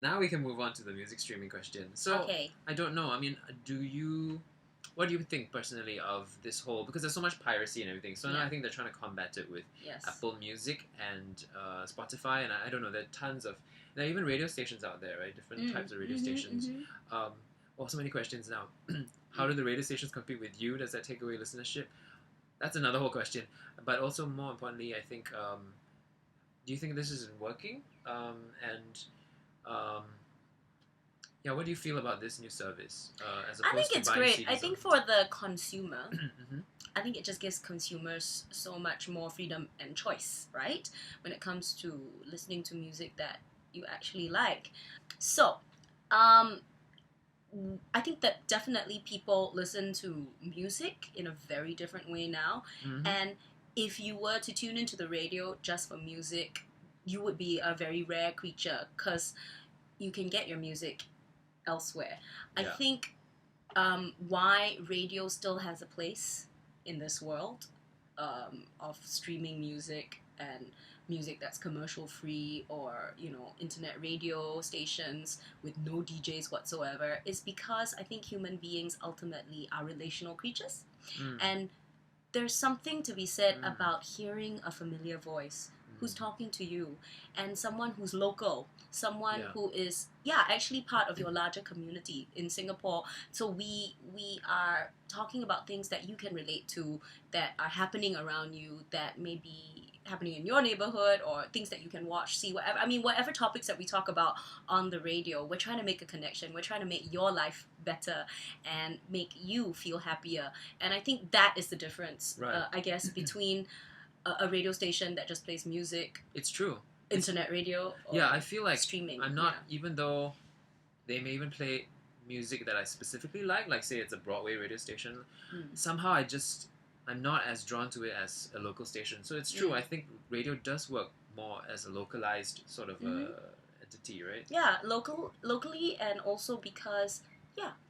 now we can move on to the music streaming question. So, Okay. I don't know. I mean, what do you think personally of this whole, because there's so much piracy and everything, so now Yeah. I think they're trying to combat it with Yes. Apple Music and Spotify, and I don't know, there are even radio stations out there, right? Different types of radio stations. So many questions now. How do the radio stations compete with you? Does that take away listenership? That's another whole question. But also, more importantly, I think, do you think this isn't working? Yeah, what do you feel about this new service as I opposed think it's to buying great. I CDs think on- for the consumer, Mhm. I think it just gives consumers so much more freedom and choice, right? When it comes to listening to music that you actually like. So, I think that definitely people listen to music in a very different way now. Mhm. And if you were to tune into the radio just for music, you would be a very rare creature because you can get your music elsewhere. I Yeah. think why radio still has a place in this world of streaming music and music that's commercial free, or internet radio stations with no DJs whatsoever, is because I think human beings ultimately are relational creatures. Mm. And there's something to be said Mm. about hearing a familiar voice who's talking to you, and someone who's local, someone Yeah. who is actually part of your larger community in Singapore. So we are talking about things that you can relate to, that are happening around you, that may be happening in your neighborhood, or things that you can watch, see, whatever. I mean, whatever topics that we talk about on the radio, we're trying to make a connection. We're trying to make your life better and make you feel happier. And I think that is the difference, Right. I guess, between a radio station that just plays music, It's true. internet radio, or Yeah, I feel like streaming. I'm not, even though they may even play music that I specifically like say it's a Broadway radio station, somehow I'm not as drawn to it as a local station. So it's true, I think radio does work more as a localized sort of entity, right? Yeah, locally, and also because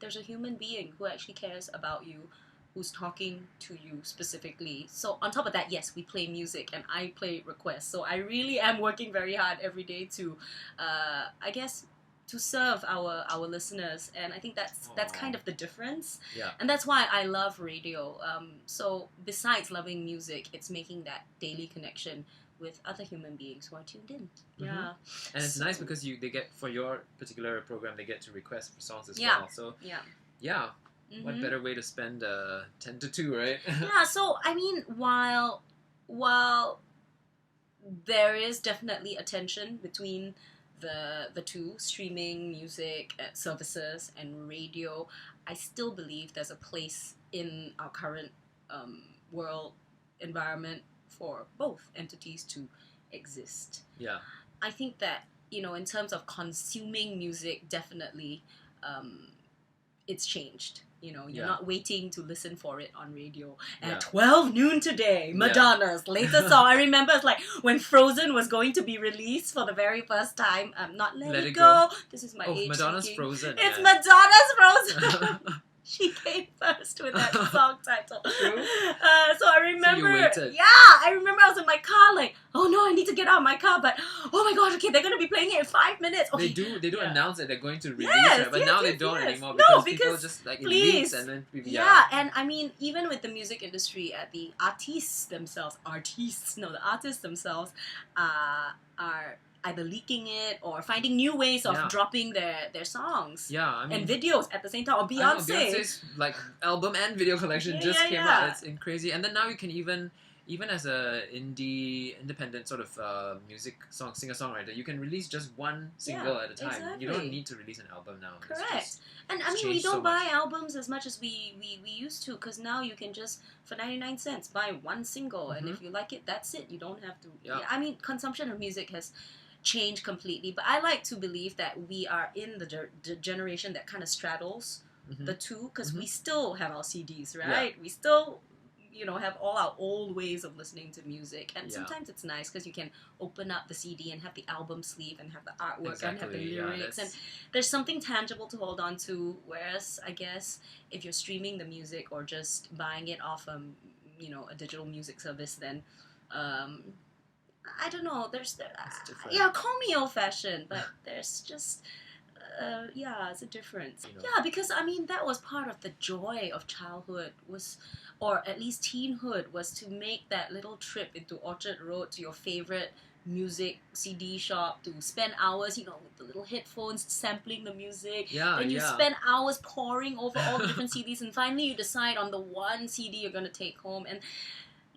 there's a human being who actually cares about you, who's talking to you specifically. So on top of that, yes, we play music and I play requests. So I really am working very hard every day to, I guess, to serve our listeners, and I think that's kind of the difference. Yeah. And that's why I love radio. So besides loving music, it's making that daily connection with other human beings who are tuned in. Yeah. And it's nice because they get, for your particular program, they get to request for songs as well. So yeah. What better way to spend 10 to 2, right? Yeah, so I mean, while there is definitely a tension between the two, streaming music services and radio, I still believe there's a place in our current world environment for both entities to exist. Yeah. I think that, in terms of consuming music, definitely it's changed. You're not waiting to listen for it on radio. At 12 noon today, Madonna's latest song. I remember it's like when Frozen was going to be released for the very first time. Not Let It Go. This is my age Madonna's speaking. Frozen. It's Madonna's Frozen. She came first with that song title. True. So I remember. So you waited. Yeah, I remember I was in my car like, oh no, I need to get out of my car. But oh my god, okay, they're gonna be playing it in 5 minutes. Okay. They do announce that they're going to release Yes, it, but yes, now yes, they don't yes. anymore No, because people because just like it please. leaks and then people, Yeah, and I mean, even with the music industry, the artists themselves are either leaking it or finding new ways of dropping their songs. Yeah, I mean, and videos at the same time. Or Beyonce's like album and video collection just came out. It's crazy, and then now you can even as a independent sort of music singer-songwriter, you can release just one single at a time. Exactly. You don't need to release an album now. Correct. And I mean, we don't buy albums as much as we used to, because now you can just, for 99 cents, buy one single, and if you like it, that's it. You don't have to. Yeah. I mean, consumption of music has changed completely, but I like to believe that we are in the generation that kind of straddles the two, because we still have our CDs, right? Yeah. We still have all our old ways of listening to music, and sometimes it's nice because you can open up the CD and have the album sleeve and have the artwork and have the lyrics, and there's something tangible to hold on to. Whereas I guess if you're streaming the music or just buying it off a digital music service, then I don't know. There's It's different. yeah, call me old-fashioned, but there's just yeah, it's a difference. You know. Yeah, because I mean that was part of the joy of childhood was, or at least teenhood, was to make that little trip into Orchard Road to your favorite music CD shop, to spend hours, you know, with the little headphones sampling the music. Yeah, and you yeah. spend hours poring over all the different CDs, and finally you decide on the one CD you're gonna take home. And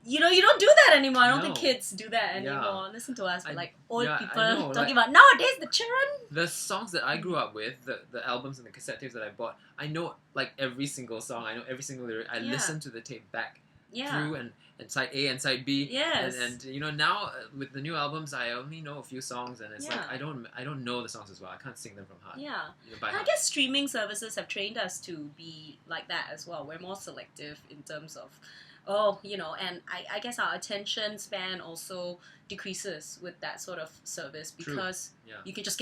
you know, you don't do that anymore. I don't think kids do that anymore. Listen to us, like old people talking about nowadays the children. The songs that I grew up with, the albums and the cassette tapes that I bought, I know like every single song. I know every single lyric. I listen to the tape back through and side A and side B. Yes. And you know, now with the new albums, I only know a few songs, and it's like I don't know the songs as well. I can't sing them from heart. Yeah. You know, by and heart. I guess streaming services have trained us to be like that as well. We're more selective in terms of, you know, and I guess our attention span also decreases with that sort of service, because you can just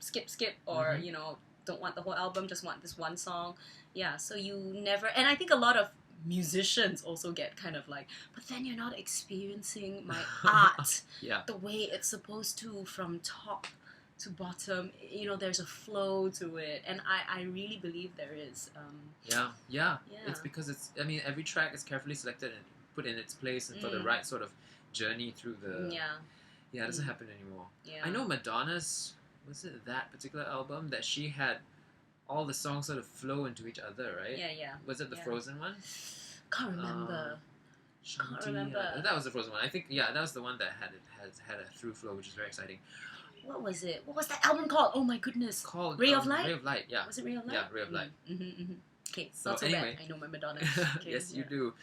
skip, or you know, don't want the whole album, just want this one song. Yeah, so you never, and I think a lot of musicians also get kind of like, but then you're not experiencing my art the way it's supposed to, from top to bottom. You know, there's a flow to it, and I really believe there is. Yeah. It's because it's, I mean, every track is carefully selected and put in its place and for the right sort of journey through the... Yeah, it doesn't happen anymore. I know Madonna's, was it that particular album that she had all the songs sort of flow into each other, right? Yeah. Was it the Frozen one? Can't remember. Can't remember. That was the Frozen one. I think, that was the one that had a through flow, which is very exciting. What was it? What was that album called? Oh my goodness. Called Ray of Light? Ray of Light, yeah. Was it Ray of Light? Yeah, Ray of Light. Okay, So not so anyway. bad. I know my Madonna. Okay, yes, you do.